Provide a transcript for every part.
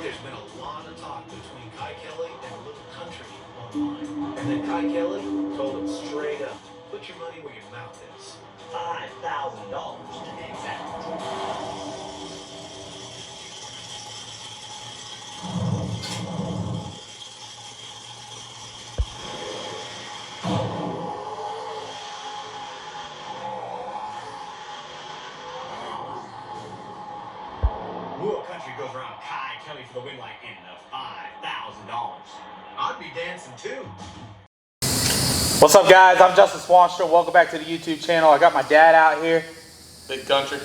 There's been a lot of talk between KYE KELLEY and a little country online. And then KYE KELLEY told him straight up, put your money where your mouth is. $5,000 to be exact. What country goes around KYE KELLEY for the win like in the $5,000? I'd be dancing too. What's up, guys? I'm Justin Swanstrom. Welcome back to the YouTube channel. I got my dad out here. Big country.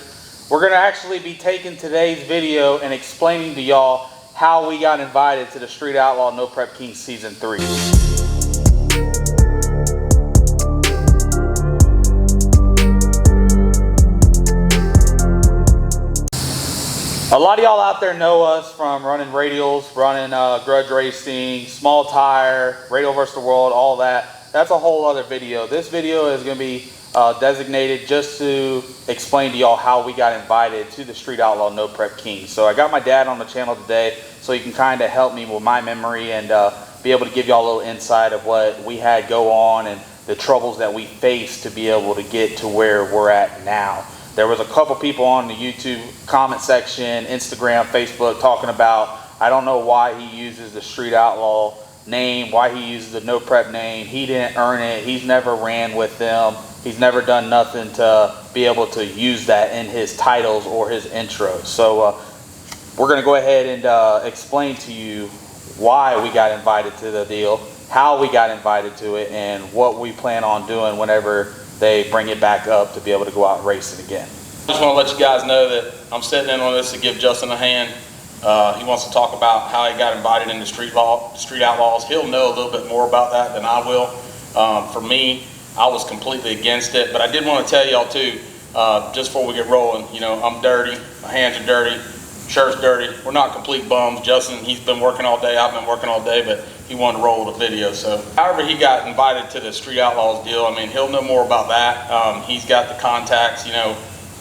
We're going to actually be taking today's video and explaining to y'all how we got invited to the Street Outlaw No Prep Kings Season 3. A lot of y'all out there know us from running radials, running grudge racing, small tire, radial versus the world, all that. That's a whole other video. This video is going to be designated just to explain to y'all how we got invited to the Street Outlaw No Prep Kings. So I got my dad on the channel today so he can kind of help me with my memory and be able to give y'all a little insight of what we had go on and the troubles that we faced to be able to get to where we're at now. There was a couple people on the YouTube comment section, Instagram, Facebook talking about, I don't know why he uses the Street Outlaw name, why he uses the No Prep name. He didn't earn it. He's never ran with them. He's never done nothing to be able to use that in his titles or his intros. So we're going to go ahead and explain to you why we got invited to the deal, how we got invited to it, and what we plan on doing whenever they bring it back up to be able to go out racing again. I just want to let you guys know that I'm sitting in on this to give Justin a hand. He wants to talk about how he got invited into Street Outlaws. He'll know a little bit more about that than I will. For me, I was completely against it, but I did want to tell y'all too, just before we get rolling, you know, I'm dirty, my hands are dirty, shirt's dirty. We're not complete bums. Justin, he's been working all day, I've been working all day, but he wanted to roll with a video. So however he got invited to the Street Outlaws deal, I mean, he'll know more about that. He's got the contacts, you know.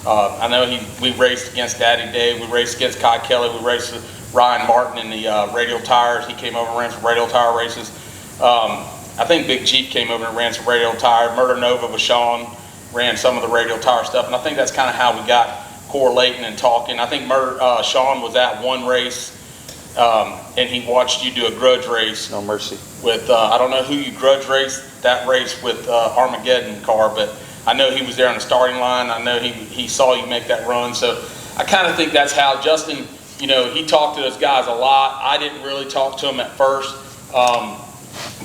I know we raced against Daddy Dave, we raced against KYE KELLEY, we raced with Ryan Martin in the radial tires. He came over and ran some radial tire races. I think Big Chief came over and ran some radial tire. Murder Nova with Sean ran some of the radial tire stuff, and I think that's kind of how we got correlating and talking. I think Sean was at one race, and he watched you do a grudge race. No mercy. With, I don't know who you grudge raced that race with Armageddon car, but I know he was there on the starting line. I know he saw you make that run. So I kind of think that's how Justin, you know, he talked to those guys a lot. I didn't really talk to him at first,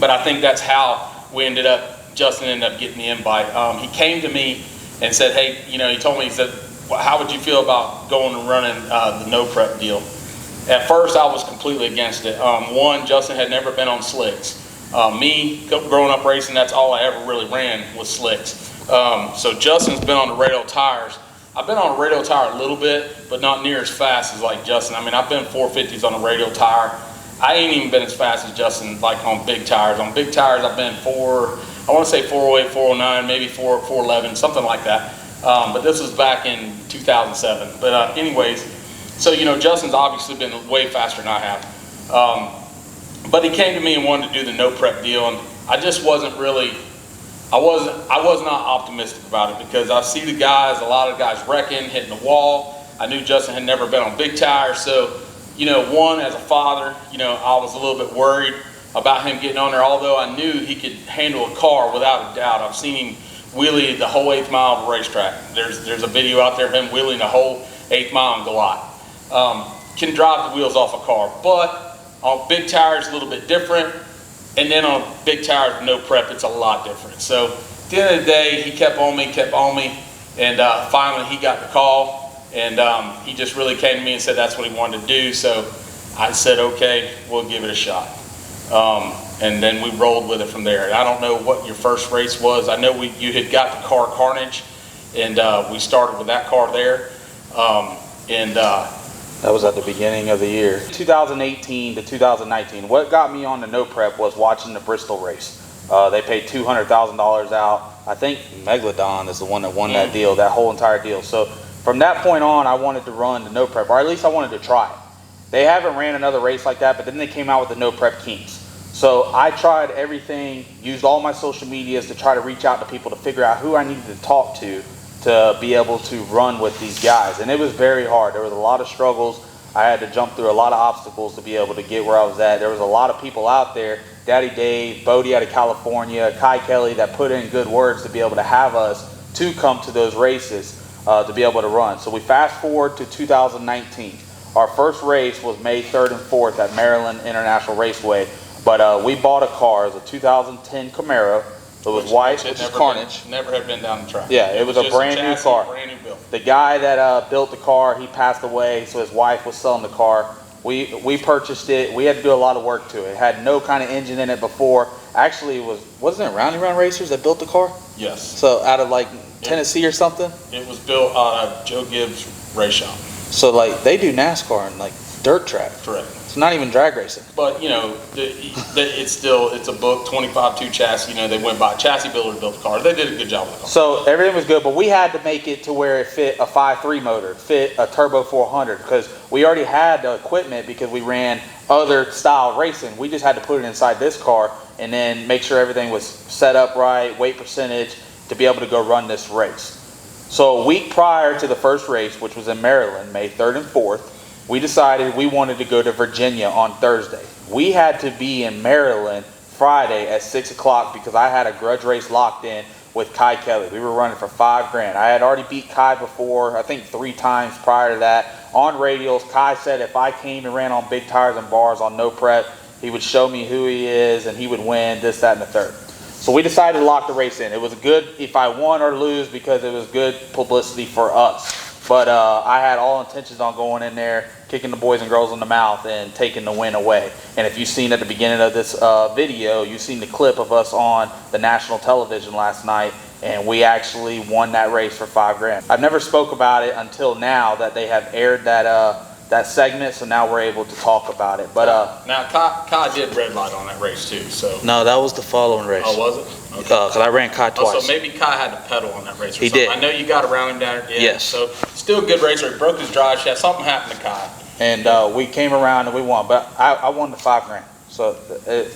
but I think that's how we Justin ended up getting the invite. He came to me and said, hey, you know, he told me, he said, how would you feel about going and running the No Prep deal? At first, I was completely against it. One, Justin had never been on slicks. Me, growing up racing, that's all I ever really ran was slicks. So Justin's been on the radial tires. I've been on a radial tire a little bit, but not near as fast as like Justin. I mean, I've been 450s on a radial tire. I ain't even been as fast as Justin, like on big tires. On big tires, I've been I want to say 408, 409, maybe 411, something like that. But this was back in 2007. But anyways, so you know, Justin's obviously been way faster than I have. But he came to me and wanted to do the No Prep deal, and I just wasn't really. I was not optimistic about it because I see the guys, a lot of guys wrecking, hitting the wall. I knew Justin had never been on big tires, so you know, one, as a father, you know, I was a little bit worried about him getting on there, although I knew he could handle a car without a doubt. I've seen him wheelie the whole 8th mile of a racetrack. There's a video out there of him wheeling the whole 8th mile in Goliath. Can drive the wheels off a car, but on big tires, a little bit different. And then on big tires with No Prep, it's a lot different. So at the end of the day, he kept on me, and finally he got the call, and he just really came to me and said that's what he wanted to do. So I said, okay, we'll give it a shot. And then we rolled with it from there. I don't know what your first race was. I know you had got the car Carnage, and we started with that car there. That was at the beginning of the year. 2018 to 2019. What got me on the No Prep was watching the Bristol race. They paid $200,000 out. I think Megalodon is the one that won that deal, that whole entire deal. So from that point on, I wanted to run the No Prep, or at least I wanted to try it. They haven't ran another race like that, but then they came out with the No Prep Kings. So I tried everything, used all my social medias to try to reach out to people to figure out who I needed to talk to be able to run with these guys. And it was very hard. There was a lot of struggles. I had to jump through a lot of obstacles to be able to get where I was at. There was a lot of people out there, Daddy Dave, Bodie out of California, Kai Kelly, that put in good words to be able to have us to come to those races to be able to run. So we fast forward to 2019. Our first race was May 3rd and 4th at Maryland International Raceway. But we bought a car. It was a 2010 Camaro. It was white, which is Carnage. Never had been down the track. Yeah, it was a brand new car. Brand new build. The guy that built the car, he passed away, so his wife was selling the car. We purchased it. We had to do a lot of work to it. It had no kind of engine in it before. Actually, wasn't it Roundy Round Racers that built the car? Yes. So out of like Tennessee or something? It was built out of Joe Gibbs' race shop. So like they do NASCAR and like dirt track. Correct. It's not even drag racing. But, you know, it's a book, 25-2 chassis. You know, they went by chassis builder to build the car. They did a good job with the car. So everything was good, but we had to make it to where it fit a 5.3 motor, fit a turbo 400, because we already had the equipment because we ran other style racing. We just had to put it inside this car and then make sure everything was set up right, weight percentage, to be able to go run this race. So a week prior to the first race, which was in Maryland, May 3rd and 4th, we decided we wanted to go to Virginia on Thursday. We had to be in Maryland Friday at 6 o'clock because I had a grudge race locked in with Kai Kelly. We were running for $5 grand. I had already beat Kai before, I think 3 times prior to that. On radials, Kai said if I came and ran on big tires and bars on no prep, he would show me who he is and he would win this, that, and the third. So we decided to lock the race in. It was good if I won or lose because it was good publicity for us. But I had all intentions on going in there, kicking the boys and girls in the mouth and taking the win away. And if you've seen at the beginning of this video, you've seen the clip of us on the national television last night, and we actually won that race for $5 grand. I've never spoke about it until now that they have aired that segment, so now we're able to talk about it. But now Kai did red light on that race too. So no, that was the following race. Oh, was it? Okay. Because I ran Kai twice. Oh, so maybe Kai had to pedal on that race. Or he something. did. I know you got around him down at the end. Yes. So still a good racer. He broke his drive shaft. Something happened to Kai. And we came around and we won. But I won the $5 grand. So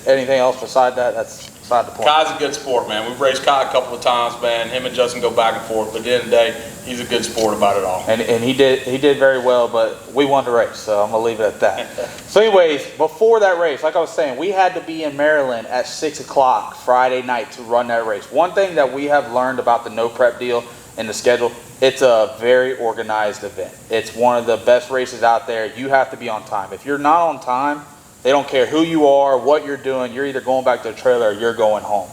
anything else beside that, that's beside the point. Kai's a good sport, man. We've raced Kai a couple of times, man. Him and Justin go back and forth. But at the end of the day, he's a good sport about it all. And he did very well, but we won the race, so I'm gonna leave it at that. So anyways, before that race, like I was saying, we had to be in Maryland at 6 o'clock Friday night to run that race. One thing that we have learned about the no prep deal and the schedule, it's a very organized event. It's one of the best races out there. You have to be on time. If you're not on time, they don't care who you are, what you're doing, you're either going back to the trailer or you're going home.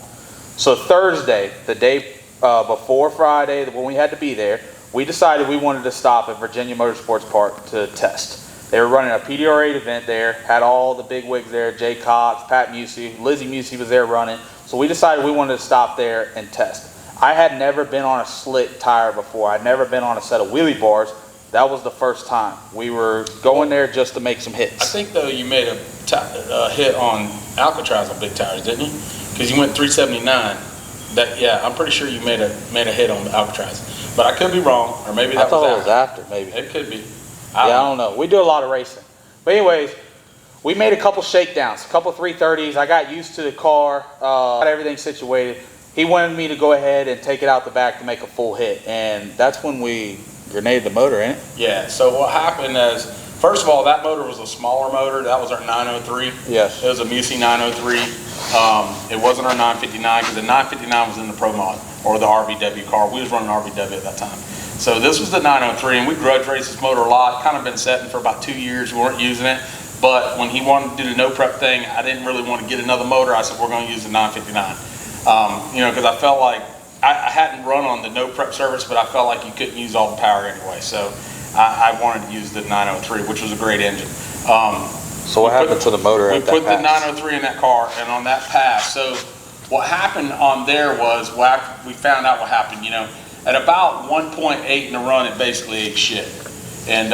So Thursday, the day before Friday, when we had to be there, we decided we wanted to stop at Virginia Motorsports Park to test. They were running a PDR8 event there, had all the big wigs there, Jay Cox, Pat Musey, Lizzie Musey was there running. So we decided we wanted to stop there and test. I had never been on a slick tire before. I'd never been on a set of wheelie bars. That was the first time. We were going there just to make some hits. I think though you made a hit on Alcatraz on big tires, didn't you? Because you went 379. Yeah, I'm pretty sure you made a hit on Alcatraz. But I could be wrong, or maybe that was after. Maybe. It could be. I don't know. We do a lot of racing. But anyways, we made a couple shakedowns, a couple 330s. I got used to the car, got everything situated. He wanted me to go ahead and take it out the back to make a full hit. And that's when we grenaded the motor in it. Yeah, so what happened is, first of all, that motor was a smaller motor. That was our 903. Yes. It was a Musey 903. It wasn't our 959 because the 959 was in the Pro Mod, or the RVW car. We was running RVW at that time. So this was the 903, and we grudge raced this motor a lot. Kind of been setting for about 2 years. We weren't using it. But when he wanted to do the no prep thing, I didn't really want to get another motor. I said, we're going to use the 959. You know, because I felt like I hadn't run on the no prep service, but I felt like you couldn't use all the power anyway. So I wanted to use the 903, which was a great engine. So what happened to the motor at that pass? We put the 903 in that car, and on that pass, so what happened on there was, we found out what happened, you know, at about 1.8 in the run, it basically ate shit. And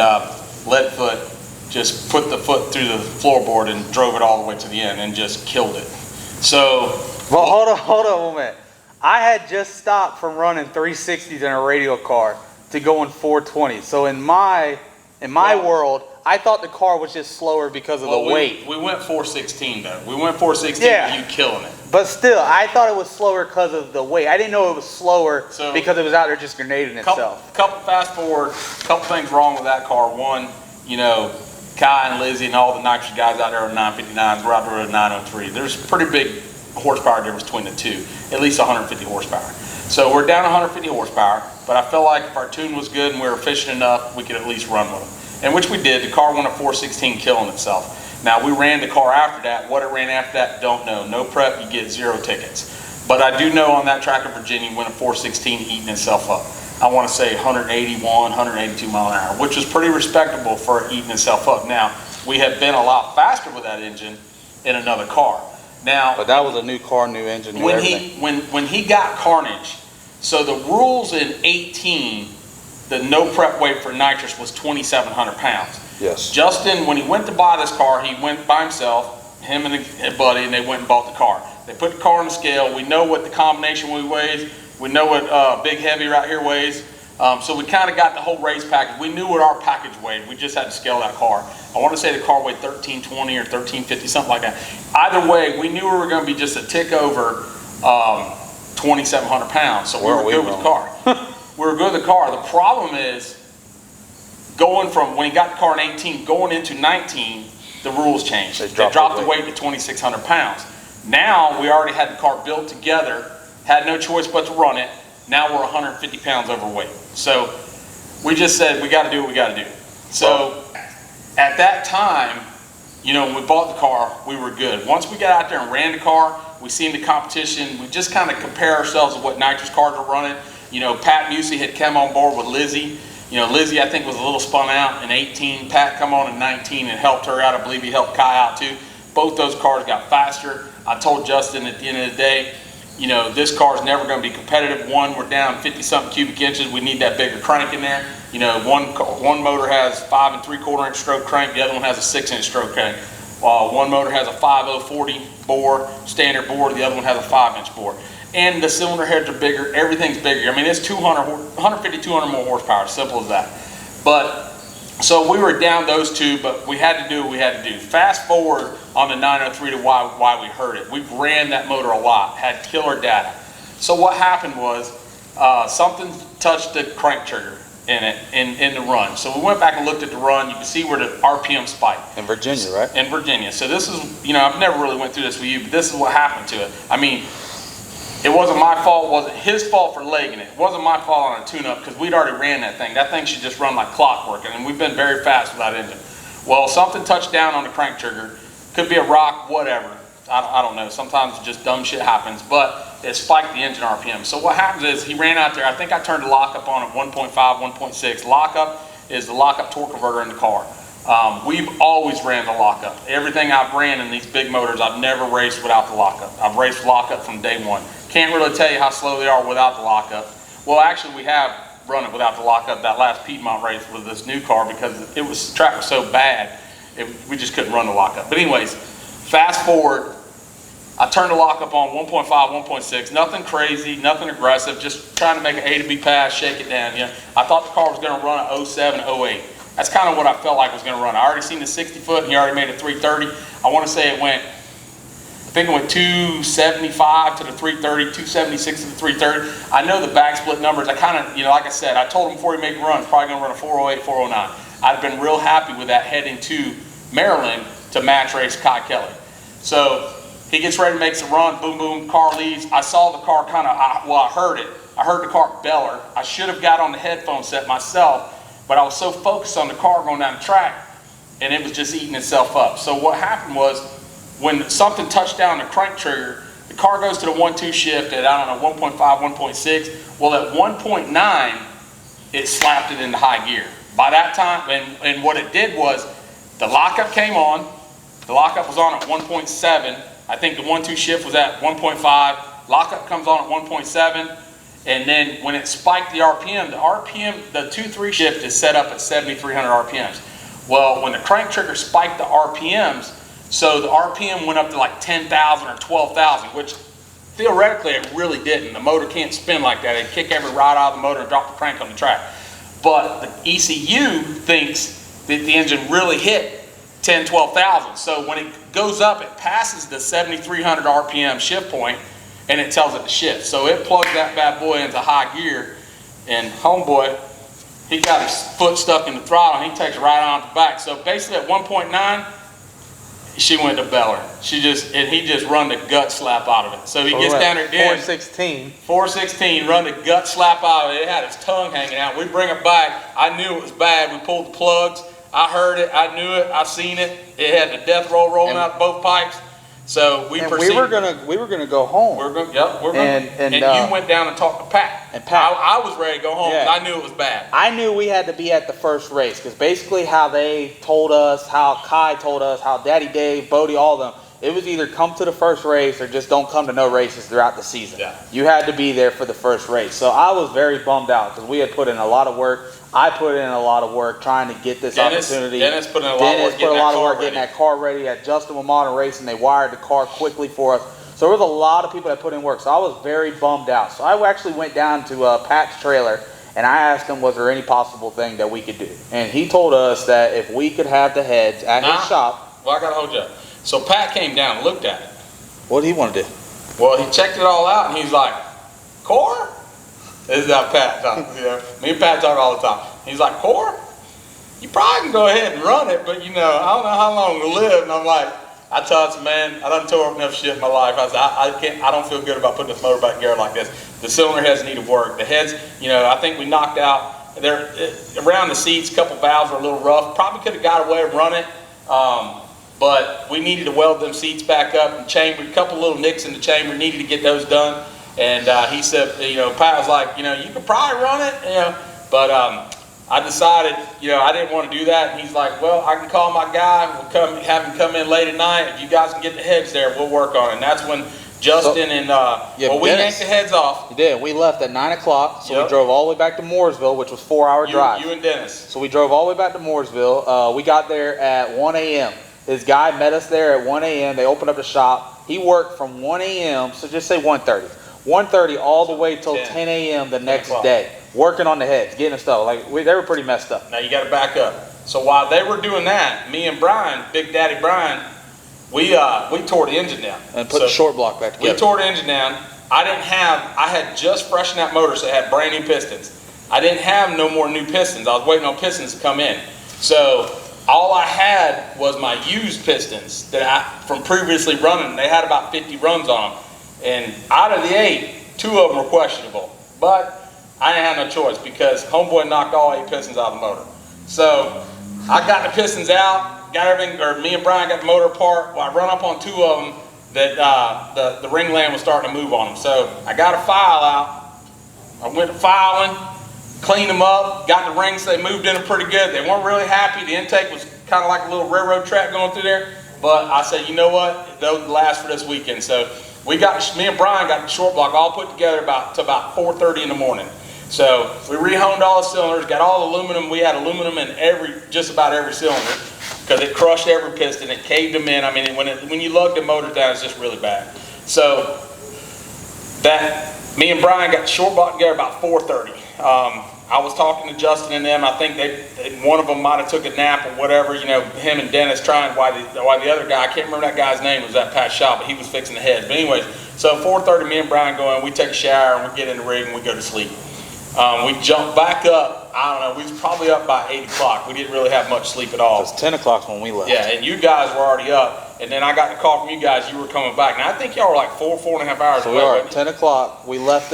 Leadfoot just put the foot through the floorboard and drove it all the way to the end and just killed it. So... Well, hold on a minute. I had just stopped from running 360s in a radial car to going 420. So in my world, I thought the car was just slower because of the weight. We went 416 though. We went 416 Yeah. with you killing it. But still, I thought it was slower because of the weight. I didn't know it was slower because it was out there just grenading itself. Couple fast forward, couple things wrong with that car. One, you know, Kai and Lizzie and all the nitrous guys out there with 959s, we're out there with 903. There's pretty big horsepower difference between the two, at least 150 horsepower. So we're down 150 horsepower, but I felt like if our tune was good and we were efficient enough, we could at least run with them. And which we did. The car went a 416 killing itself. Now we ran the car after that. What it ran after that, don't know. No prep, you get 0 tickets. But I do know on that track in Virginia, went a 416 eating itself up. I want to say 181, 182 mile an hour, which was pretty respectable for eating itself up. Now, we have been a lot faster with that engine in another car. Now, but that was a new car, new engine, new everything. When he got Carnage, so the rules in 18, the no prep weight for nitrous was 2,700 pounds. Yes. Justin, when he went to buy this car, he went by himself, him and a buddy, and they went and bought the car. They put the car on the scale. We know what the combination weighs. We know what Big Heavy right here weighs. So we kind of got the whole race package. We knew what our package weighed. We just had to scale that car. I want to say the car weighed 1320 or 1350, something like that. Either way, we knew we were going to be just a tick over 2,700 pounds. So we were good with the car. We were good with the car. The problem is, going from when he got the car in 18, going into 19, the rules changed. They dropped the weight to 2,600 pounds. Now, we already had the car built together, had no choice but to run it. Now we're 150 pounds overweight. So we just said, we got to do what we got to do. So at that time, you know, when we bought the car, we were good. Once we got out there and ran the car, we seen the competition. We just kind of compare ourselves to what nitrous cars are running. You know, Pat Busey had come on board with Lizzie. You know, Lizzie, I think, was a little spun out in 18. Pat come on in 19 and helped her out. I believe he helped Kai out too. Both those cars got faster. I told Justin at the end of the day, you know, this car is never going to be competitive. One, we're down 50-something cubic inches. We need that bigger crank in there. You know, one motor has 5 3/4 inch stroke crank. The other one has a 6-inch stroke crank. One motor has a 5040 bore, standard bore. The other one has a 5-inch bore. And the cylinder heads are bigger. Everything's bigger. I mean, it's 150, 200 more horsepower. Simple as that. But so we were down those two, but we had to do what we had to do. Fast forward on the 903 to why we heard it. We ran that motor a lot, had killer data. So what happened was something touched the crank trigger in it in the run. So we went back and looked at the run. You can see where the RPM spiked. In Virginia, right? In Virginia. So this is, you know, I've never really went through this with you, but this is what happened to it. I mean, it wasn't my fault, it wasn't his fault for legging it. It wasn't my fault on a tune-up because we'd already ran that thing. That thing should just run like clockwork, and we've been very fast with that engine. Well, something touched down on the crank trigger. Could be a rock, whatever. I don't know. Sometimes just dumb shit happens, but it spiked the engine RPM. So what happens is he ran out there. I think I turned the lockup on at 1.5, 1.6. Lockup is the lockup torque converter in the car. We've always ran the lockup. Everything I've ran in these big motors, I've never raced without the lockup. I've raced lockup from day one. Can't really tell you how slow they are without the lockup. Well, actually, we have run it without the lockup that last Piedmont race with this new car because the track was so bad, we just couldn't run the lockup. But anyways, fast forward, I turned the lockup on 1.5, 1.6, nothing crazy, nothing aggressive, just trying to make an A to B pass, shake it down. You know, I thought the car was going to run at 07, 08. That's kind of what I felt like it was going to run. I already seen the 60 foot, and he already made it 330. I want to say it went, I think it went 275 to the 330, 276 to the 330. I know the back split numbers. I kind of, you know, like I said, I told him before he made the run, it's probably going to run a 408, 409. I'd have been real happy with that heading to Maryland to match race KYE KELLEY. So he gets ready to make the run, boom, boom, car leaves. I saw the car kind of, I heard it. I heard the car beller. I should have got on the headphone set myself, but I was so focused on the car going down the track, and it was just eating itself up. So what happened was, when something touched down the crank trigger, the car goes to the 1-2 shift at, I don't know, 1.5, 1.6. Well, at 1.9, it slapped it into high gear. By that time, and what it did was, the lockup came on. The lockup was on at 1.7. I think the 1-2 shift was at 1.5. Lockup comes on at 1.7. And then when it spiked the RPM, the 2-3 shift is set up at 7,300 RPMs. Well, when the crank trigger spiked the RPMs, so the RPM went up to like 10,000 or 12,000, which theoretically it really didn't. The motor can't spin like that. It'd kick every rod out of the motor and drop the crank on the track. But the ECU thinks the engine really hit 10, 12,000. So when it goes up, it passes the 7,300 RPM shift point, and it tells it to shift. So it plugs that bad boy into high gear, and homeboy, he got his foot stuck in the throttle, and he takes it right on the back. So basically at 1.9, she went to Beller. He just run the gut slap out of it. So he gets down there again. 416. 416, run the gut slap out of it. It had its tongue hanging out. We bring it back. I knew it was bad. We pulled the plugs. I heard it. I knew it. I seen it. It had the death roll rolling out both pipes. So we proceeded. We were gonna go home. We're going. And you went down and talked to Pat. And Pat, I was ready to go home. I knew it was bad. I knew we had to be at the first race because basically how they told us, how Kai told us, how Daddy Dave, Bodie, all of them, it was either come to the first race or just don't come to no races throughout the season. Yeah. You had to be there for the first race. So I was very bummed out because we had put in a lot of work. I put in a lot of work trying to get this opportunity. Dennis put in a lot of work getting that car ready. At Justin with Modern Racing, they wired the car quickly for us. So there was a lot of people that put in work. So I was very bummed out. So I actually went down to Pat's trailer and I asked him, was there any possible thing that we could do? And he told us that if we could have the heads at his shop. Well, I got to hold you up. So Pat came down and looked at it. What did he want to do? Well, he checked it all out and he's like, core? This is how Pat talks. You know, me and Pat talk all the time. He's like, core? You probably can go ahead and run it, but you know, I don't know how long we'll live. And I'm like, I told him, man, I done tore up enough shit in my life. I said, I don't feel good about putting this motor back together like this. The cylinder heads needed work. The heads, you know, I think we knocked out, around the seats, a couple valves were a little rough. Probably could have got away and run it. But we needed to weld them seats back up and chamber, a couple little nicks in the chamber, needed to get those done. And he said, you know, Pat was like, you know, you could probably run it, you know, but I decided, you know, I didn't want to do that. And he's like, well, I can call my guy, we'll have him come in late at night. If you guys can get the heads there, we'll work on it. And that's when Justin and, we yanked the heads off. You did. We left at 9 o'clock, so we drove all the way back to Mooresville, which was a 4-hour drive. You and Dennis. So we drove all the way back to Mooresville. We got there at 1 a.m. His guy met us there at 1 a.m. They opened up the shop. He worked from 1 a.m., so just say 1:30. 1:30 all the way till 10 a.m. the next day, working on the heads, getting the stuff. Like they were pretty messed up. Now you got to back up. So while they were doing that, me and Brian, Big Daddy Brian, we tore the engine down and put the short block back together. We tore the engine down. I had just freshened that motor, so it had brand new pistons. I didn't have no more new pistons. I was waiting on pistons to come in. So all I had was my used pistons that from previously running. They had about 50 runs on them. And out of the 8, 2 of them were questionable. But I didn't have no choice because homeboy knocked all 8 pistons out of the motor. So I got the pistons out, got everything, or me and Brian got the motor apart. Well, I run up on 2 of them that the ring land was starting to move on them. So I got a file out. I went to filing, cleaned them up, got the rings. They moved in them pretty good. They weren't really happy. The intake was kind of like a little railroad track going through there. But I said, you know what? They'll last for this weekend. So me and Brian got the short block all put together about 4:30 in the morning. So we rehoned all the cylinders, got all aluminum. We had aluminum in just about every cylinder because it crushed every piston. It caved them in. I mean, when you lug the motor down, it's just really bad. So me and Brian got the short block together about 4:30. I was talking to Justin and them. I think one of them might have took a nap or whatever. You know, him and Dennis trying why the other guy, I can't remember that guy's name, was at Pat's shop, but he was fixing the heads. But anyways, so 4:30, me and Brian go in. We take a shower and we get in the rig and we go to sleep. We jump back up. I don't know. We was probably up by 8 o'clock. We didn't really have much sleep at all. It was 10 o'clock when we left. Yeah, and you guys were already up. And then I got the call from you guys. You were coming back. Now I think y'all were like 4.5 hours. So we are at 10 o'clock. We left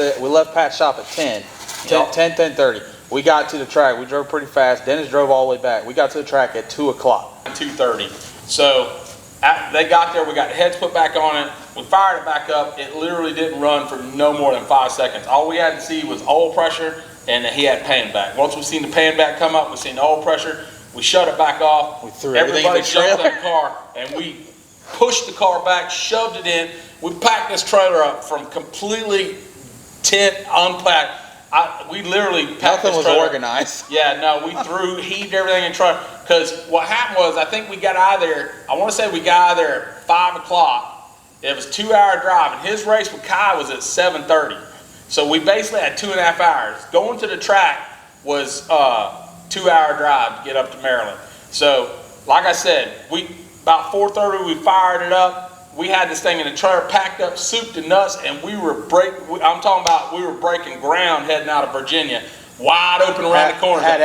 Pat's shop at 10. 10:30. We got to the track. We drove pretty fast. Dennis drove all the way back. We got to the track at 2 o'clock. 2:30. So they got there. We got the heads put back on it. We fired it back up. It literally didn't run for no more than 5 seconds. All we had to see was oil pressure, and he had pan back. Once we seen the pan back come up, we seen the oil pressure. We shut it back off. We threw everything in the trailer. Everybody jumped in the car, and we pushed the car back, shoved it in. We packed this trailer up from completely tent unpacked. We literally packed Nothing this was trailer. organized. Yeah, no, we heaved everything in the trailer. Because what happened was, I think we got out of there, I want to say we got out of there at 5 o'clock. It was a 2-hour drive, and his race with Kai was at 7:30. So we basically had 2.5 hours. Going to the track was a 2-hour drive to get up to Maryland. So, like I said, about 4:30 we fired it up. We had this thing in the trailer packed up, soup to nuts, and we were breaking ground heading out of Virginia, wide open around the corner. Had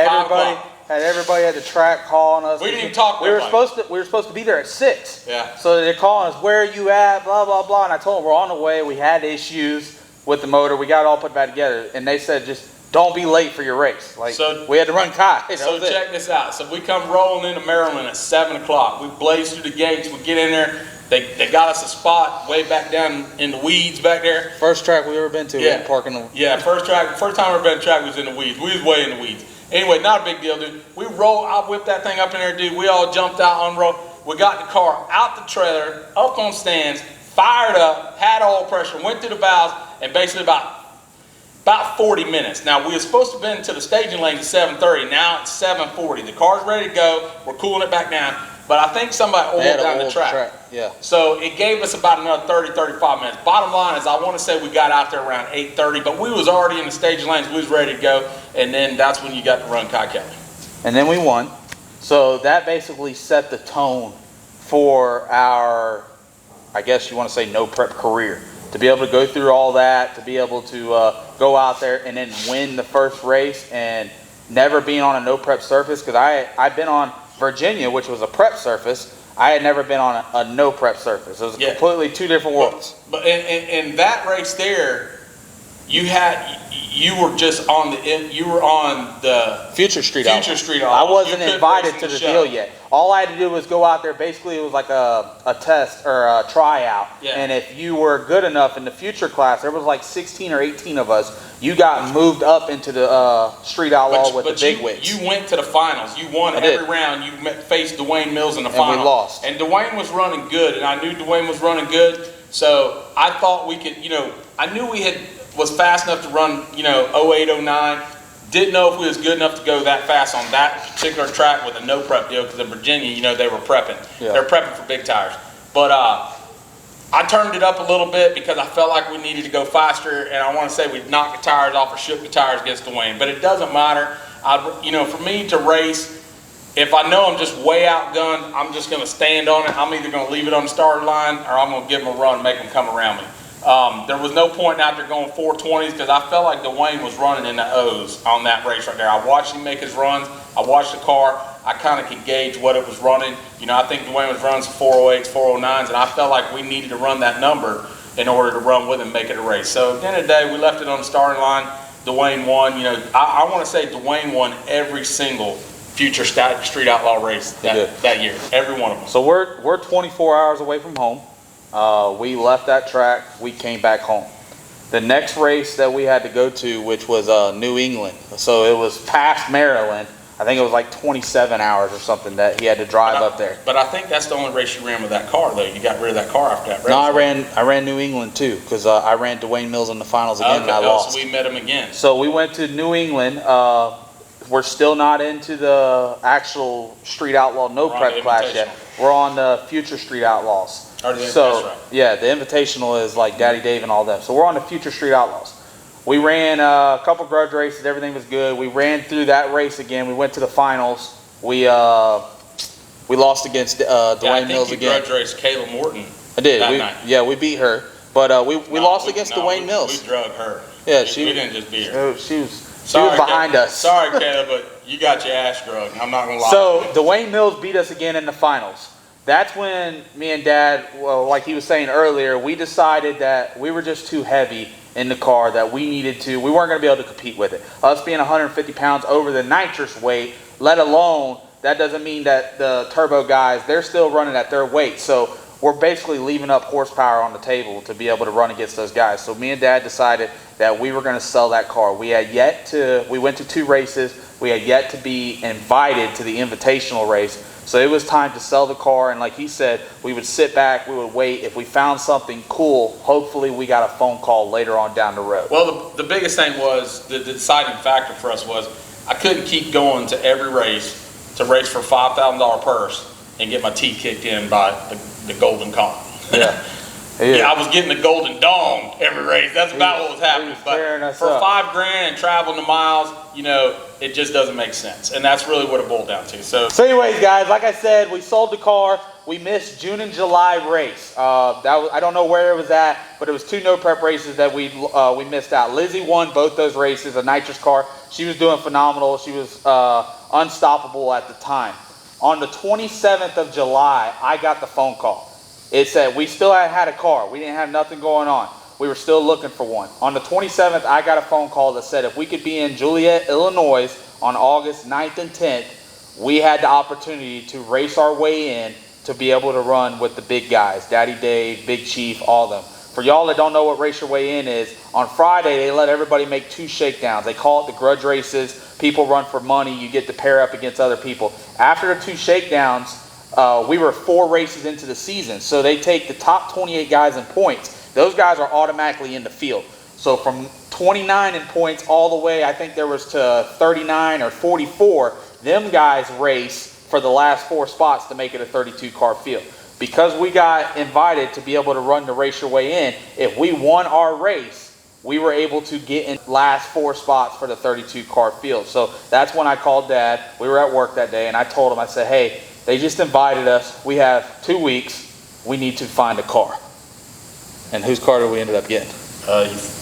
everybody at the track calling us. We didn't even talk to everybody. We were supposed to be there at 6. Yeah. So they're calling us, where are you at? Blah blah blah. And I told them we're on the way. We had issues with the motor. We got it all put back together, and they said just don't be late for your race. Like, so we had to run Kai. So check this out. So we come rolling into Maryland at 7 o'clock. We blaze through the gates. We get in there. They got us a spot way back down in the weeds back there. First track we ever been to. Yeah. Parking. Yeah, first time we ever been to track was in the weeds. We was way in the weeds. Anyway, not a big deal, dude. We roll. I whipped that thing up in there, dude. We all jumped out on road. We got the car out the trailer, up on stands, fired up, had oil pressure, went through the valves, and basically about 40 minutes. Now, we were supposed to have been to the staging lanes at 7:30. Now it's 7:40. The car's ready to go. We're cooling it back down. But I think somebody oiled down the track. Yeah. So it gave us about another 30, 35 minutes. Bottom line is I want to say we got out there around 8:30, but we was already in the staging lanes. We was ready to go. And then that's when you got to run KYE KELLEY. And then we won. So that basically set the tone for our, I guess you want to say, no prep career. To be able to go through all that, to be able to go out there and then win the first race and never being on a no prep surface, because I've been on Virginia, which was a prep surface. I had never been on a no prep surface. It was completely two different worlds. But in that race there, you were just on the Future Street Outlaw. Street I wasn't invited to the deal yet. All I had to do was go out there. Basically, it was like a test or a tryout. Yeah. And if you were good enough in the future class, there was like 16 or 18 of us. You got moved up into the Street Outlaw with the big wigs. You went to the finals. You won every round. You faced Dwayne Mills in the final. And we lost. And Dwayne was running good, and I knew Dwayne was running good. So I thought we could, I knew we was fast enough to run, 08, 09. Didn't know if we was good enough to go that fast on that particular track with a no prep deal, because in Virginia, they were prepping. Yeah. They're prepping for big tires. But I turned it up a little bit because I felt like we needed to go faster, and I want to say we knocked the tires off or shook the tires against Dwayne. But it doesn't matter. For me to race, if I know I'm just way outgunned, I'm just going to stand on it. I'm either going to leave it on the starting line, or I'm going to give them a run and make them come around me. There was no point out there going 420s because I felt like Dwayne was running in the O's on that race right there. I watched him make his runs. I watched the car. I kind of could gauge what it was running. I think Dwayne was running some 408s, 409s, and I felt like we needed to run that number in order to run with him and make it a race. So at the end of the day, we left it on the starting line. Dwayne won. I want to say Dwayne won every single future Street Outlaw race that year. Every one of them. So we're 24 hours away from home. We left that track. We came back home. The next race that we had to go to, which was New England. So it was past Maryland. I think it was like 27 hours or something that he had to drive up there. But I think that's the only race you ran with that car, though. You got rid of that car after that race. No, I ran New England too, because I ran Dwayne Mills in the finals again and I lost. So we met him again. So we went to New England. We're still not into the actual Street Outlaw no prep class yet. We're on the Future Street Outlaws. That's right. Yeah, the Invitational is like Daddy Dave and all them. So we're on the Future Street Outlaws. We ran a couple grudge races. Everything was good. We ran through that race again. We went to the finals. We lost against Dwayne Mills again. Grudge race Kayla Morton. I did. That night. Yeah, we beat her. But we lost against Dwayne Mills. We drug her. Yeah, we didn't just beat her. She was behind us. Sorry, Kayla, but you got your ass drugged. I'm not going to lie. So Dwayne Mills beat us again in the finals. That's when me and Dad, well, like he was saying earlier, we decided that we were just too heavy in the car, that we weren't going to be able to compete with it. Us being 150 pounds over the nitrous weight, let alone, that doesn't mean that the turbo guys, they're still running at their weight. So we're basically leaving up horsepower on the table to be able to run against those guys. So me and Dad decided that we were going to sell that car. We went to 2 races. We had yet to be invited to the invitational race. So it was time to sell the car, and like he said, we would sit back, we would wait. If we found something cool, hopefully we got a phone call later on down the road. Well, the biggest thing was, the deciding factor for us was, I couldn't keep going to every race to race for $5,000 purse and get my teeth kicked in by the golden Kong. Yeah. Yeah, I was getting the golden dong every race. That's about what was happening. But for $5 grand and traveling the miles, it just doesn't make sense. And that's really what it boiled down to. So anyways, guys, like I said, we sold the car. We missed June and July race. I don't know where it was at, but it was 2 no prep races that we missed out. Lizzie won both those races, a nitrous car. She was doing phenomenal. She was unstoppable at the time. On the 27th of July, I got the phone call. It said we still had a car. We didn't have nothing going on. We were still looking for one. On the 27th, I got a phone call that said if we could be in Joliet, Illinois on August 9th and 10th, we had the opportunity to race our way in to be able to run with the big guys, Daddy Dave, Big Chief, all of them. For y'all that don't know what race your way in is, on Friday they let everybody make 2 shakedowns. They call it the grudge races. People run for money. You get to pair up against other people. After the 2 shakedowns, we were 4 races into the season. So they take the top 28 guys in points. Those guys are automatically in the field. So from 29 in points all the way, I think there was to 39 or 44, them guys race for the last 4 spots to make it a 32 car field. Because we got invited to be able to run the race your way in, if we won our race, we were able to get in last 4 spots for the 32 car field. So that's when I called Dad. We were at work that day and I told him, I said, hey, they just invited us. We have 2 weeks. We need to find a car. And whose car did we ended up getting?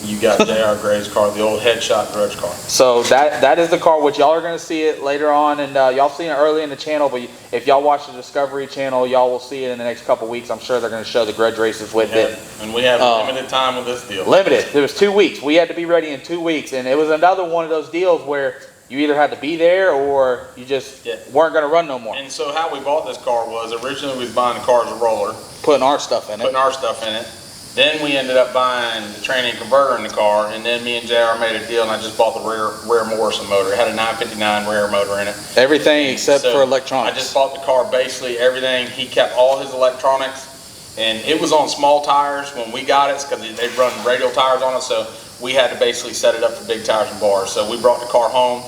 You got J.R. Gray's car, the old headshot grudge car. So that is the car, which y'all are going to see it later on, and y'all seen it early in the channel, but if y'all watch the Discovery channel, y'all will see it in the next couple weeks. I'm sure they're going to show the grudge races with it. And we have limited time with this deal. Limited. There was 2 weeks. We had to be ready in 2 weeks, and it was another one of those deals where you either had to be there or you just weren't going to run no more. And so how we bought this car was, originally we was buying the car as a roller. Putting our stuff in it. Putting our stuff in it. Then we ended up buying the training converter in the car, and then me and JR made a deal, and I just bought the rear Morrison motor. It had a 959 rear motor in it. Everything except for electronics. I just bought the car, basically everything. He kept all his electronics, and it was on small tires when we got it, because they run radial tires on it, so we had to basically set it up for big tires and bars. So we brought the car home.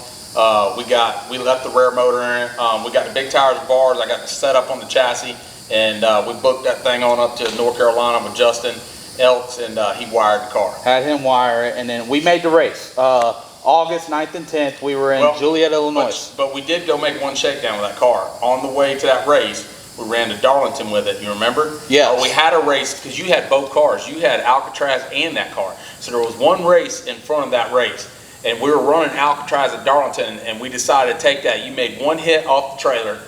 We left the rear motor in it. We got the big tires and bars. I got the setup on the chassis, and we booked that thing on up to North Carolina with Justin Elks, and he wired the car. Had him wire it, and then we made the race. August 9th and 10th, we were in Joliet, Illinois. But we did go make 1 shakedown with that car. On the way to that race, we ran to Darlington with it, you remember? Yeah. We had a race, because you had both cars. You had Alcatraz and that car. So there was 1 race in front of that race. And we were running Alcatraz at Darlington, and we decided to take that. You made 1 hit off the trailer,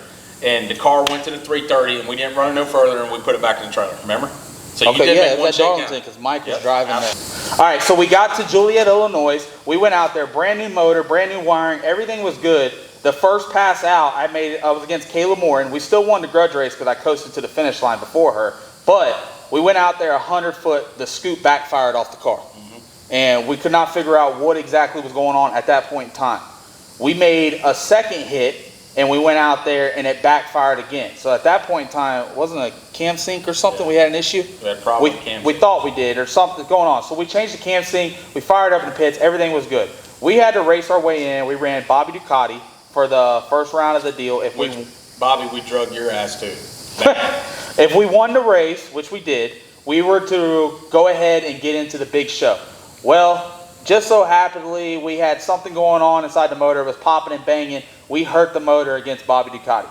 and the car went to the 330, and we didn't run it no further, and we put it back in the trailer, remember? So okay, yeah, it was at Darlington because Mike was driving there. All right, so we got to Joliet, Illinois. We went out there, brand new motor, brand new wiring, everything was good. The first pass out, I was against Kayla Moore, and we still won the grudge race because I coasted to the finish line before her. But we went out there 100 foot, the scoop backfired off the car. And we could not figure out what exactly was going on at that point in time. We made a second hit, and we went out there and it backfired again. So at that point in time, wasn't a cam sync or something? We had an issue? We had a problem with cam sync. We thought we did, or something going on. So we changed the cam sync, we fired up in the pits, everything was good. We had to race our way in. We ran Bobby Ducati for the first round of the deal. Bobby, we drug your ass too. If we won the race, which we did, we were to go ahead and get into the big show. Well, just so happily, we had something going on inside the motor. It was popping and banging. We hurt the motor against Bobby Ducati.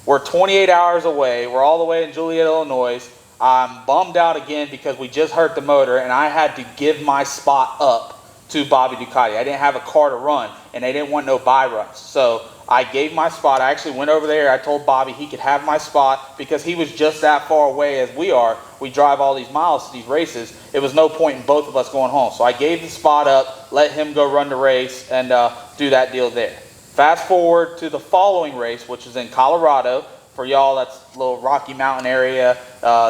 We're 28 hours away. We're all the way in Joliet, Illinois. I'm bummed out again because we just hurt the motor, and I had to give my spot up to Bobby Ducati. I didn't have a car to run, and they didn't want no buy runs. So I gave my spot. I actually went over there. I told Bobby he could have my spot because he was just that far away as we are. We drive all these miles to these races. It was no point in both of us going home. So I gave the spot up, let him go run the race, and do that deal there. Fast forward to the following race, which is in Colorado. For y'all, that's a little Rocky Mountain area.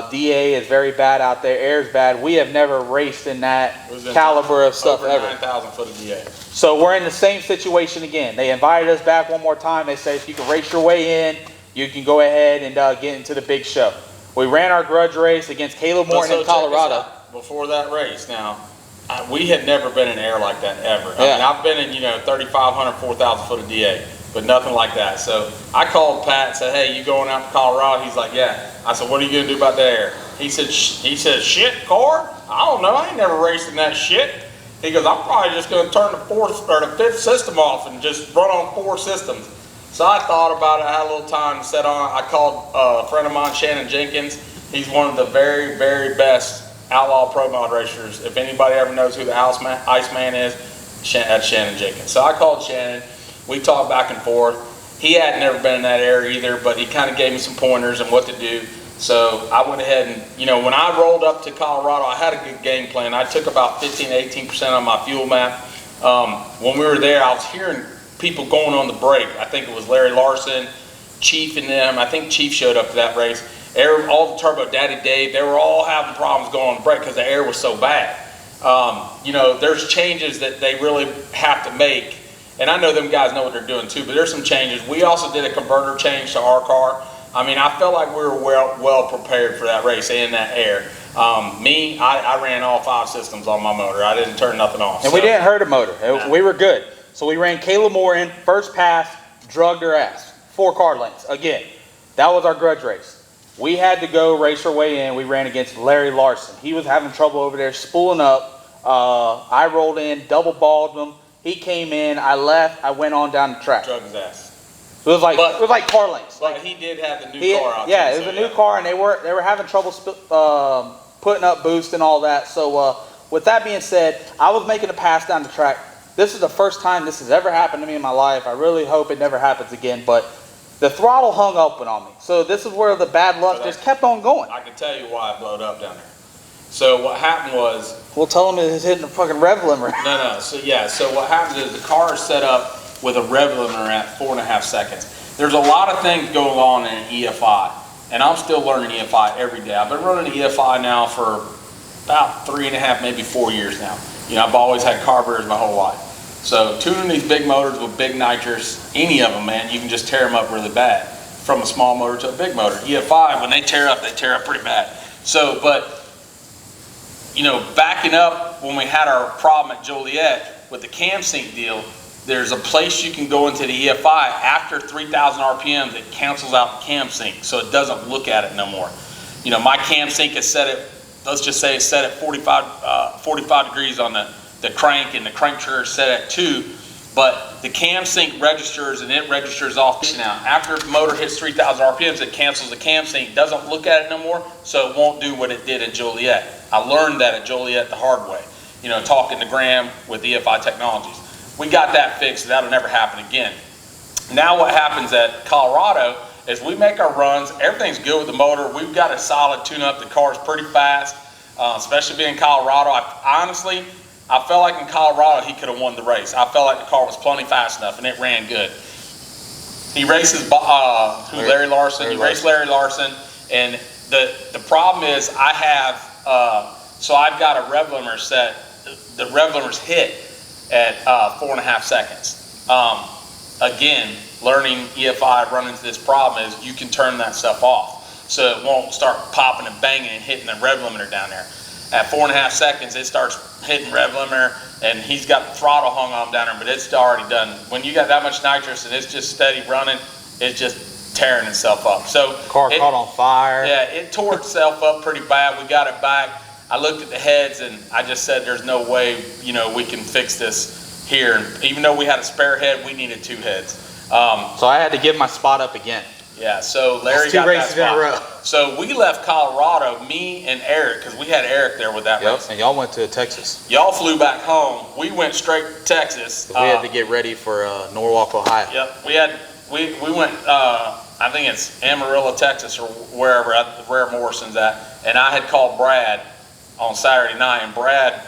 DA is very bad out there. Air is bad. We have never raced in that caliber of stuff ever. 9,000 foot of DA. So we're in the same situation again. They invited us back one more time. They said if you can race your way in, you can go ahead and get into the big show. We ran our grudge race against Caleb Morton in Colorado. Before that race, now, we had never been in air like that ever. I mean, I've been in, 3,500, 4,000 foot of DA, but nothing like that. So I called Pat and said, hey, you going out to Colorado? He's like, yeah. I said, what are you going to do about the air? He said, shit, car? I don't know. I ain't never raced in that shit. He goes, I'm probably just going to turn the fourth or the fifth system off and just run on 4 systems. So I thought about it. I had a little time to set on. I called a friend of mine, Shannon Jenkins. He's one of the very, very best Outlaw Pro Mod racers. If anybody ever knows who the Iceman is, that's Shannon Jenkins. So I called Shannon. We talked back and forth. He had never been in that area either, but he kind of gave me some pointers on what to do. So I went ahead and, you know, when I rolled up to Colorado, I had a good game plan. I took about 15 to 18% on my fuel map. When we were there, I was hearing people going on the brake. I think it was Larry Larson, Chief and them. I think Chief showed up to that race. All the Turbo, Daddy Dave, they were all having problems going on the brake because the air was so bad. You know, there's changes that they really have to make. And I know them guys know what they're doing too, but there's some changes. We also did a converter change to our car. I mean, I felt like we were well prepared for that race and that air. I ran all 5 systems on my motor. I didn't turn nothing off. And we didn't hurt a motor. We were good. So we ran Kayla Moore in, first pass, drugged her ass. 4 car lengths. Again, that was our grudge race. We had to go race our way in. We ran against Larry Larson. He was having trouble over there spooling up. I rolled in, double balled him. He came in, I left, I went on down the track. Drugged his ass. It was like car lengths. But he did have the new car out. Yeah, it was a new car, and they were having trouble putting up boost and all that. So with that being said, I was making a pass down the track. This is the first time this has ever happened to me in my life. I really hope it never happens again, but the throttle hung open on me. So this is where the bad luck just kept on going. I can tell you why it blowed up down there. So what happened was... We'll tell them it's hitting the fucking rev limiter. No. So what happens is the car is set up with a rev limiter at 4.5 seconds. There's a lot of things going on in an EFI, and I'm still learning EFI every day. I've been running EFI now for about 3.5, maybe 4 years now. You know, I've always had carburetors my whole life. So tuning these big motors with big nitros, any of them, man, you can just tear them up really bad. From a small motor to a big motor. EFI, when they tear up pretty bad. So, but, you know, backing up when we had our problem at Joliet with the cam sync deal, there's a place you can go into the EFI after 3,000 RPMs. It cancels out the cam sync, so it doesn't look at it no more. You know, my cam sync is set at, let's just say it's set at 45 degrees on the crank, and the crank trigger is set at 2, but the cam sync registers and it registers off. Now, after the motor hits 3,000 RPMs, it cancels the cam sync, doesn't look at it no more, so it won't do what it did at Joliet. I learned that at Joliet the hard way, you know, talking to Graham with EFI Technologies. We got that fixed, so that'll never happen again. Now what happens at Colorado is we make our runs, everything's good with the motor, we've got a solid tune-up, the car's pretty fast, especially being in Colorado. Honestly, I felt like in Colorado he could have won the race. I felt like the car was plenty fast enough and it ran good. He races Larry Larson. He raced Larry Larson, and the problem is I have so I've got a rev limiter set. The rev limiter's hit at 4.5 seconds. Again, learning EFI, running into this problem is you can turn that stuff off, so it won't start popping and banging and hitting the rev limiter down there. At 4.5 seconds, it starts hitting rev limiter, and he's got the throttle hung on down there, but it's already done. When you got that much nitrous and it's just steady running, it's just tearing itself up. So car caught on fire. Yeah, it tore itself up pretty bad. We got it back. I looked at the heads and I just said, there's no way, you know, we can fix this here. And even though we had a spare head, we needed 2 heads. So I had to give my spot up again. Yeah, so Larry got that spot. So we left Colorado, me and Eric, because we had Eric there with that race. And y'all went to Texas. Y'all flew back home. We went straight to Texas. We had to get ready for Norwalk, Ohio. Yep, we went, I think it's Amarillo, Texas, or wherever Morrison's at. And I had called Brad on Saturday night, and Brad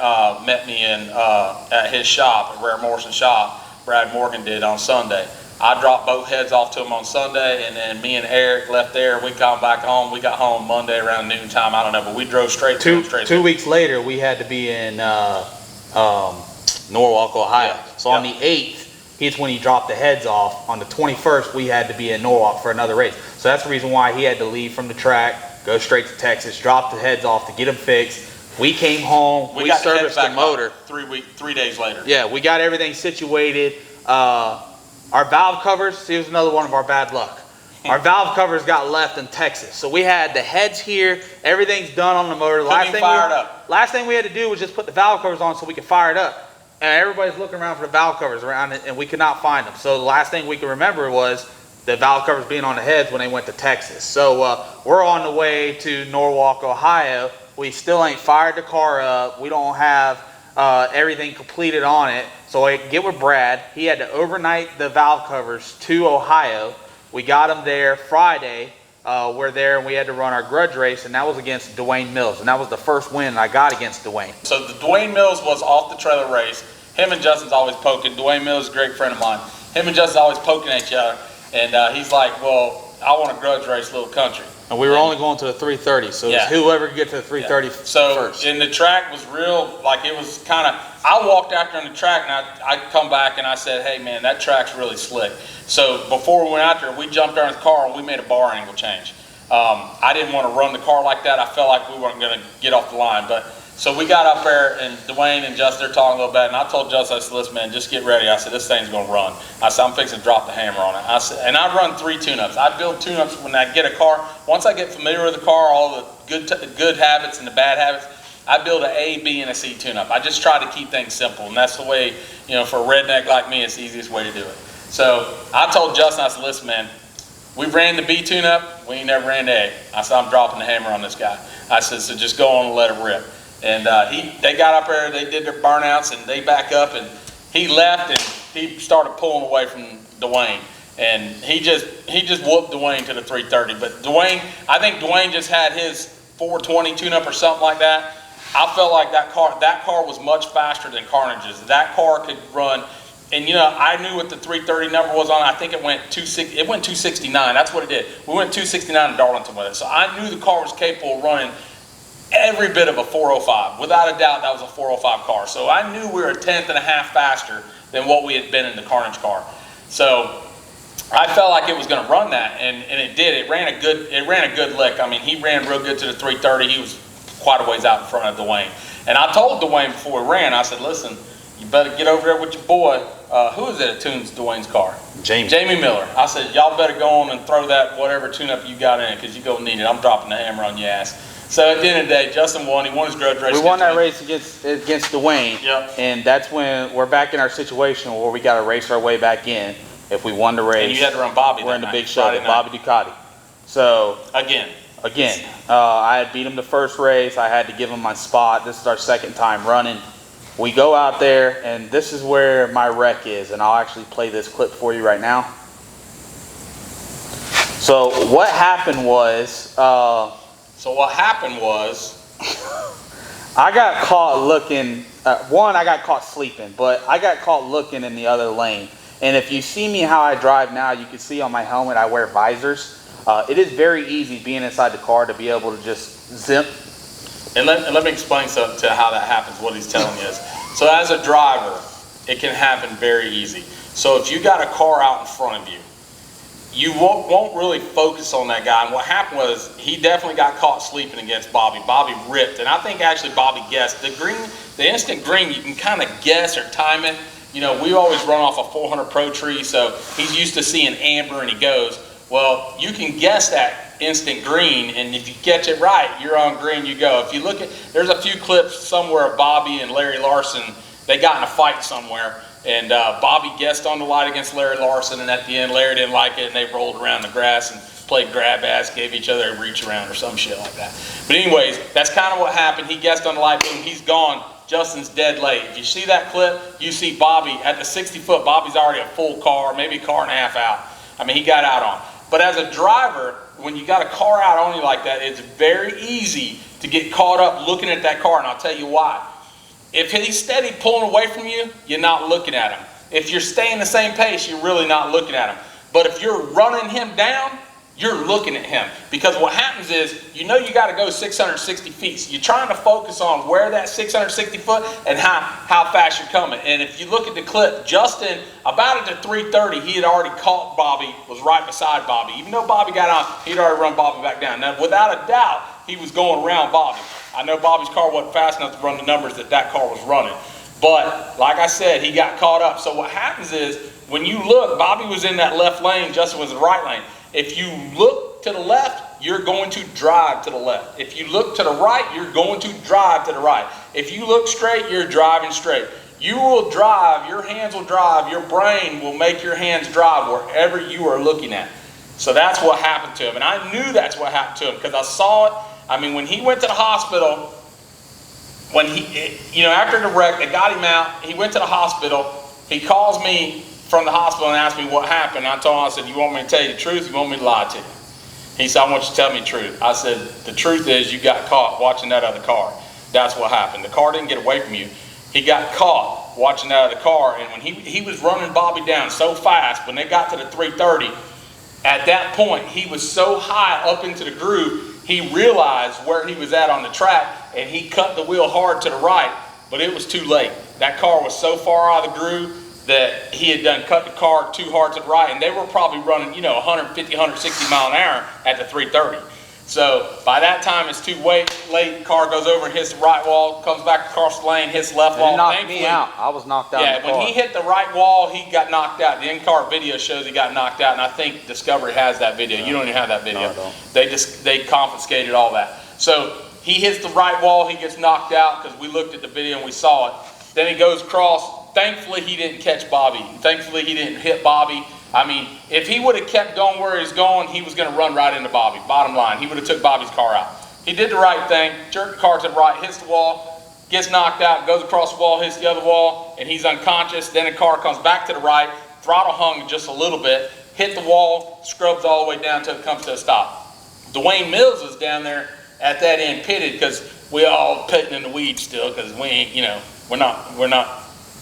met me at his shop, at Rare Morrison's shop. Brad Morgan did on Sunday. I dropped both heads off to him on Sunday, and then me and Eric left there. We got back home. We got home Monday around noontime. I don't know, but we drove straight to him. 2 weeks later, we had to be in Norwalk, Ohio. Yeah. So on the 8th, it's when he dropped the heads off. On the 21st, we had to be in Norwalk for another race. So that's the reason why he had to leave from the track, go straight to Texas, drop the heads off to get them fixed. We came home. We serviced the motor. 3 days later. Yeah, we got everything situated. Our valve covers, here's another one of our bad luck. our valve covers got left in Texas. So we had the heads here, everything's done on the motor. Last thing we had to do was just put the valve covers on so we could fire it up. And everybody's looking around for the valve covers around it, and we could not find them. So the last thing we could remember was the valve covers being on the heads when they went to Texas. So we're on the way to Norwalk, Ohio. We still ain't fired the car up. We don't have everything completed on it. So I get with Brad. He had to overnight the valve covers to Ohio. We got them there Friday. We're there, and we had to run our grudge race, and that was against Dwayne Mills, and that was the first win I got against Dwayne. So the Dwayne Mills was off the trailer race. Him and Justin's always poking. Dwayne Mills is a great friend of mine. Him and Justin's always poking at each other, and he's like, well, I want to grudge race Little Country. And we were only going to the 330, so it's whoever could get to the 330 first. And the track was real, like it was kind of, I walked out there on the track, and I come back and I said, hey man, that track's really slick. So before we went out there, we jumped out in the car and we made a bar angle change. I didn't want to run the car like that. I felt like we weren't going to get off the line. So we got up there, and Dwayne and Justin, they're talking a little bit, and I told Justin, I said, listen man, just get ready. I said, this thing's going to run. I said, I'm fixing to drop the hammer on it. I said, and I run 3 tune-ups. I build tune-ups when I get a car. Once I get familiar with the car, all the good habits and the bad habits, I build an A, B, and a C tune-up. I just try to keep things simple, and that's the way, you know, for a redneck like me, it's the easiest way to do it. So I told Justin, I said, listen man, we ran the B tune-up, we ain't never ran the A. I said, I'm dropping the hammer on this guy. I said, so just go on and let it rip. And they got up there, they did their burnouts, and they back up, and he left, and he started pulling away from Dwayne. And he just whooped Dwayne to the 330. But Dwayne, I think Dwayne just had his 420 tune-up or something like that. I felt like that car was much faster than Carnage's. That car could run. And you know, I knew what the 330 number was on. I think it went 269. That's what it did. We went 269 in Darlington with it. So I knew the car was capable of running every bit of a 405. Without a doubt, that was a 405 car. So I knew we were a tenth and a half faster than what we had been in the Carnage car. So I felt like it was going to run that, and it did. It ran a good lick. I mean, he ran real good to the 330. He was quite a ways out in front of Dwayne. And I told Dwayne before we ran, I said, listen, you better get over there with your boy. Who is it that tunes Dwayne's car? Jamie Miller. I said, y'all better go on and throw that whatever tune-up you got in it, because you're going to need it. I'm dropping the hammer on your ass. So at the end of the day, Justin won. He won his grudge race. We won that race against Dwayne. Yep. And that's when we're back in our situation where we got to race our way back in. If we won the race, and you had to run Bobby. We're in the big show with Bobby Ducati. So again, I had beat him the first race. I had to give him my spot. This is our second time running. We go out there, and this is where my wreck is. And I'll actually play this clip for you right now. So what happened was. I got caught looking. I got caught sleeping, but I got caught looking in the other lane. And if you see me how I drive now, you can see on my helmet I wear visors. It is very easy being inside the car to be able to just zip. And let me explain something to how that happens, what he's telling you is. So as a driver, it can happen very easy. So if you got a car out in front of you, you won't really focus on that guy. And what happened was he definitely got caught sleeping against Bobby. Bobby ripped, and I think actually Bobby guessed. The instant green, you can kind of guess or time it. You know, we always run off a 400 Pro tree, so he's used to seeing amber and he goes, well, you can guess that instant green, and if you catch it right, you're on green, you go. If you look at, there's a few clips somewhere of Bobby and Larry Larson, they got in a fight somewhere. And Bobby guessed on the light against Larry Larson, and at the end, Larry didn't like it, and they rolled around the grass and played grab ass, gave each other a reach around or some shit like that. But anyways, that's kind of what happened. He guessed on the light, boom, he's gone. Justin's dead late. If you see that clip, you see Bobby at the 60 foot. Bobby's already a full car, maybe a car and a half out. I mean, he got out on. But as a driver, when you got a car out on you like that, it's very easy to get caught up looking at that car, and I'll tell you why. If he's steady pulling away from you, you're not looking at him. If you're staying the same pace, you're really not looking at him. But if you're running him down, you're looking at him. Because what happens is, you know you got to go 660 feet. So you're trying to focus on where that 660 foot and how fast you're coming. And if you look at the clip, Justin, about at the 330, he had already caught Bobby, was right beside Bobby. Even though Bobby got on, he'd already run Bobby back down. Now, without a doubt, he was going around Bobby. I know Bobby's car wasn't fast enough to run the numbers that car was running. But, like I said, he got caught up. So what happens is, when you look, Bobby was in that left lane, Justin was in the right lane. If you look to the left, you're going to drive to the left. If you look to the right, you're going to drive to the right. If you look straight, you're driving straight. You will drive, your hands will drive, your brain will make your hands drive wherever you are looking at. So that's what happened to him. And I knew that's what happened to him because I saw it. I mean, when he went to the hospital, when he, after the wreck, they got him out, he went to the hospital. He calls me from the hospital and asked me what happened. I told him, I said, you want me to tell you the truth? You want me to lie to you? He said, I want you to tell me the truth. I said, the truth is you got caught watching that other car. That's what happened. The car didn't get away from you. He got caught watching that other car, and when he was running Bobby down so fast, when they got to the 330, at that point, he was so high up into the groove, he realized where he was at on the track, and he cut the wheel hard to the right, but it was too late. That car was so far out of the groove that he had done cut the car too hard to the right, and they were probably running, 150, 160 mile an hour at the 330. So by that time, it's too late. The car goes over and hits the right wall, comes back across the lane, hits the left wall. It knocked me out. I was knocked out. Yeah, when he hit the right wall, he got knocked out. The in-car video shows he got knocked out, and I think Discovery has that video. You don't even have that video. No, I don't. They confiscated all that. So he hits the right wall, he gets knocked out because we looked at the video and we saw it. Then he goes across. Thankfully, he didn't catch Bobby. Thankfully, he didn't hit Bobby. I mean, if he would have kept going where he was going, he was going to run right into Bobby. Bottom line, he would have took Bobby's car out. He did the right thing, jerked the car to the right, hits the wall, gets knocked out, goes across the wall, hits the other wall, and he's unconscious. Then the car comes back to the right, throttle hung just a little bit, hit the wall, scrubs all the way down until it comes to a stop. Dwayne Mills was down there at that end pitted because we all pitting in the weeds still because we ain't, we're not,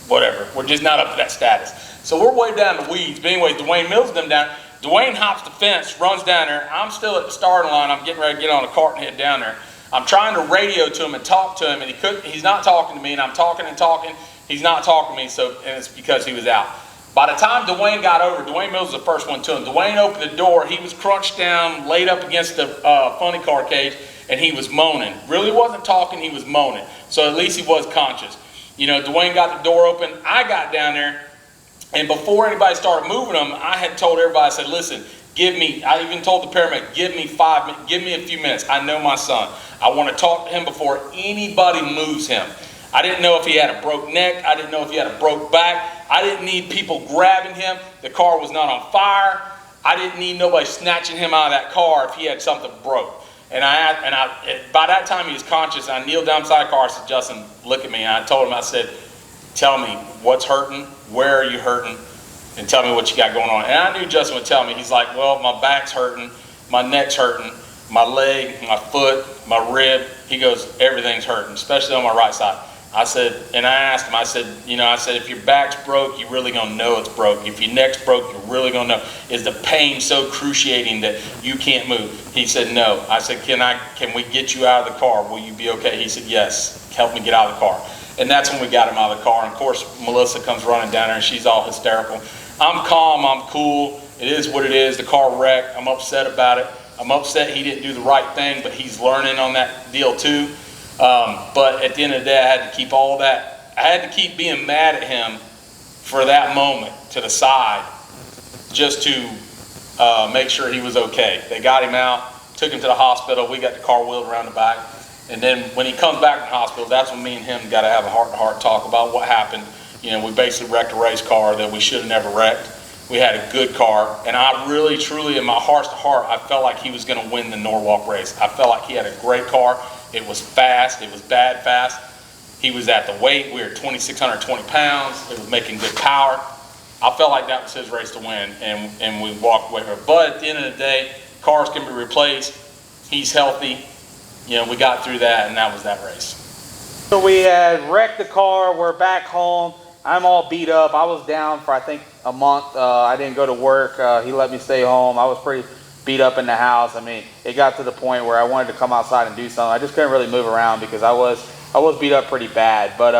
whatever. We're just not up to that status. So we're way down the weeds. But anyways, Dwayne Mills them down. Dwayne hops the fence, runs down there. I'm still at the starting line. I'm getting ready to get on a cart and head down there. I'm trying to radio to him and talk to him, and he's not talking to me, and I'm talking and talking. He's not talking to me, and it's because he was out. By the time Dwayne got over, Dwayne Mills was the first one to him. Dwayne opened the door. He was crunched down, laid up against the funny car cage, and he was moaning. Really wasn't talking, he was moaning. So at least he was conscious. Dwayne got the door open. I got down there. And before anybody started moving them, I had told everybody, I said, listen, I even told the paramedic, give me a few minutes. I know my son. I want to talk to him before anybody moves him. I didn't know if he had a broke neck. I didn't know if he had a broke back. I didn't need people grabbing him. The car was not on fire. I didn't need nobody snatching him out of that car if he had something broke. And by that time he was conscious. I kneeled down beside the car. I said, Justin, look at me. And I told him, I said, tell me what's hurting, where are you hurting, and tell me what you got going on. And I knew Justin would tell me. He's like, well, my back's hurting, my neck's hurting, my leg, my foot, my rib. He goes, everything's hurting, especially on my right side. I said, and I asked him, I said, if your back's broke, you're really gonna know it's broke. If your neck's broke, you're really gonna know. Is the pain so excruciating that you can't move? He said, no. I said, can we get you out of the car? Will you be okay? He said, yes, help me get out of the car. And that's when we got him out of the car. And of course, Melissa comes running down there and she's all hysterical. I'm calm, I'm cool. It is what it is. The car wrecked. I'm upset about it. I'm upset he didn't do the right thing, but he's learning on that deal too. But at the end of the day, I had to keep all that. I had to keep being mad at him for that moment to the side just to make sure he was okay. They got him out, took him to the hospital. We got the car wheeled around the back. And then when he comes back from the hospital, that's when me and him got to have a heart-to-heart talk about what happened. We basically wrecked a race car that we should have never wrecked. We had a good car, and I really, truly, in my heart-to-heart, I felt like he was going to win the Norwalk race. I felt like he had a great car. It was fast. It was bad fast. He was at the weight. We were 2,620 pounds. It was making good power. I felt like that was his race to win, and we walked away from it. But at the end of the day, cars can be replaced. He's healthy. We got through that, and that was that race. So we had wrecked the car. We're back home. I'm all beat up. I was down for, I think, a month. I didn't go to work. He let me stay home. I was pretty beat up in the house. I mean, it got to the point where I wanted to come outside and do something. I just couldn't really move around because I was beat up pretty bad. But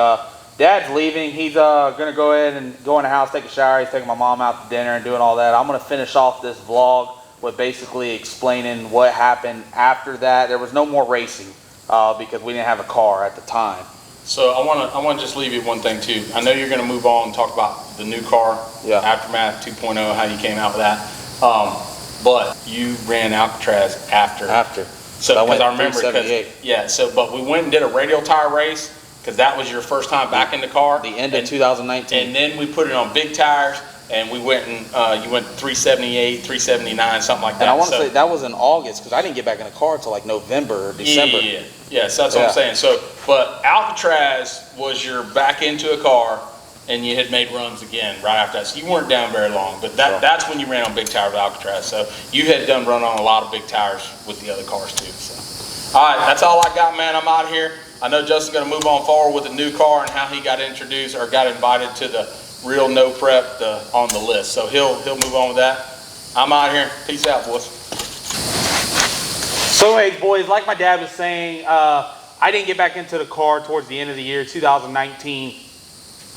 Dad's leaving. He's going to go ahead and go in the house, take a shower. He's taking my mom out to dinner and doing all that. I'm going to finish off this vlog with basically explaining what happened after that. There was no more racing because we didn't have a car at the time. So I want to just leave you one thing too. I know you're going to move on and talk about the new car, Aftermath 2.0, how you came out with that. but you ran Alcatraz after. So I went because I remember, 378. yeah. So, but we went and did a radial tire race because that was your first time back in the car. The end of 2019. And then we put it on big tires, and we went and you went 378, 379, something like that. And I want to say that was in August because I didn't get back in the car until like November or December. Yeah. So that's what I'm saying. So, but Alcatraz was your back into a car, and you had made runs again right after that. So you weren't down very long, but that's when you ran on big tires with Alcatraz. So you had done run on a lot of big tires with the other cars too. So, all right, that's all I got, man. I'm out of here. I know Justin's going to move on forward with a new car and how he got introduced or got invited to the real no prep on the list. So he'll move on with that. I'm out here. Peace out, boys. So hey, boys, like my dad was saying, I didn't get back into the car towards the end of the year, 2019.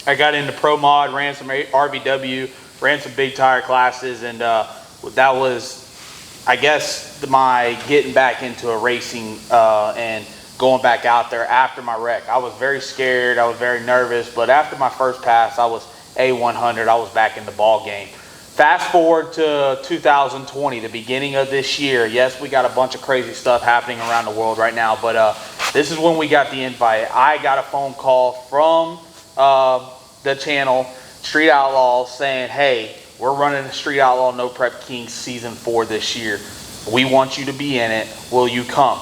I got into pro mod, ran some RVW, ran some big tire classes, and that was, I guess, my getting back into a racing and going back out there after my wreck. I was very scared, I was very nervous, but after my first pass, I was A100, I was back in the ball game. Fast forward to 2020, the beginning of this year. Yes, we got a bunch of crazy stuff happening around the world right now, but this is when we got the invite. I got a phone call from the channel Street Outlaw saying, hey, we're running the Street Outlaw No Prep Kings season 4 this year. We want you to be in it. Will you come?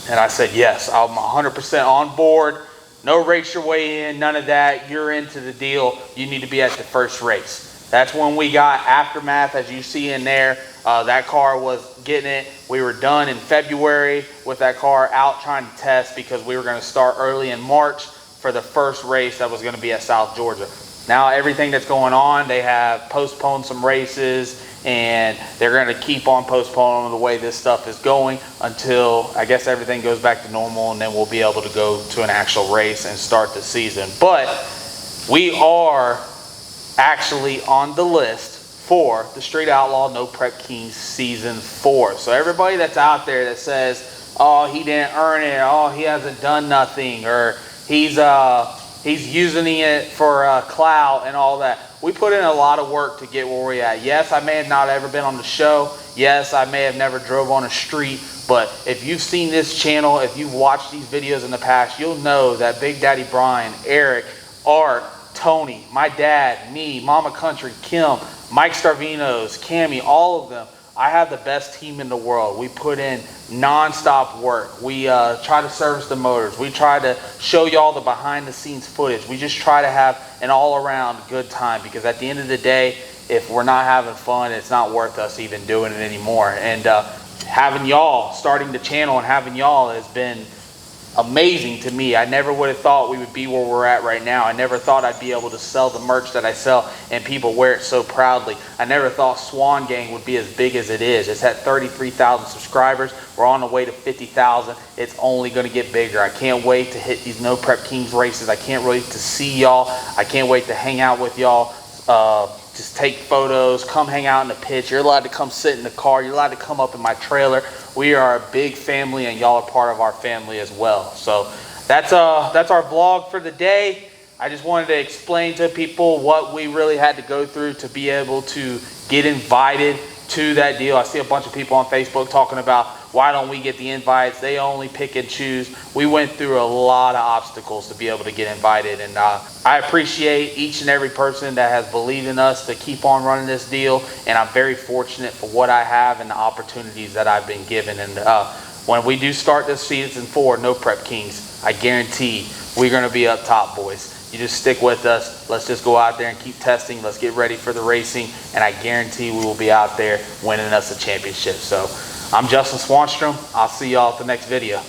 And I said, yes, I'm 100% on board. No race your way in, none of that. You're into the deal. You need to be at the first race. That's when we got Aftermath, as you see in there. That car was getting it. We were done in February with that car out trying to test because we were going to start early in March for the first race that was going to be at South Georgia. Now everything that's going on, they have postponed some races and they're going to keep on postponing the way this stuff is going until I guess everything goes back to normal, and then we'll be able to go to an actual race and start the season. But we are actually on the list for the Street Outlaw No Prep Kings season 4. So everybody that's out there that says, oh, he didn't earn it, oh, he hasn't done nothing, or he's using it for clout and all that. We put in a lot of work to get where we're at. Yes, I may have not ever been on the show. Yes, I may have never drove on a street. But if you've seen this channel, if you've watched these videos in the past, you'll know that Big Daddy Brian, Eric, Art, Tony, my dad, me, Mama Country, Kim, Mike Starvinos, Cammy, all of them. I have the best team in the world. We put in non-stop work. We try to service the motors. We try to show y'all the behind the scenes footage. We just try to have an all-around good time, because at the end of the day, if we're not having fun, it's not worth us even doing it anymore. And having y'all, starting the channel and having y'all has been amazing to me. I never would have thought we would be where we're at right now. I never thought I'd be able to sell the merch that I sell and people wear it so proudly. I never thought SWANGANG would be as big as it is. It's at 33,000 subscribers. We're on the way to 50,000. It's only going to get bigger. I can't wait to hit these No Prep Kings races. I can't wait to see y'all. I can't wait to hang out with y'all. Just take photos, come hang out in the pit. You're allowed to come sit in the car. You're allowed to come up in my trailer. We are a big family, and y'all are part of our family as well. So that's our vlog for the day. I just wanted to explain to people what we really had to go through to be able to get invited to that deal. I see a bunch of people on Facebook talking about, why don't we get the invites? They only pick and choose. We went through a lot of obstacles to be able to get invited, and I appreciate each and every person that has believed in us to keep on running this deal, and I'm very fortunate for what I have and the opportunities that I've been given. And when we do start this season 4, No Prep Kings, I guarantee we're going to be up top, boys. You just stick with us. Let's just go out there and keep testing. Let's get ready for the racing, and I guarantee we will be out there winning us a championship. So I'm Justin Swanstrom. I'll see y'all at the next video.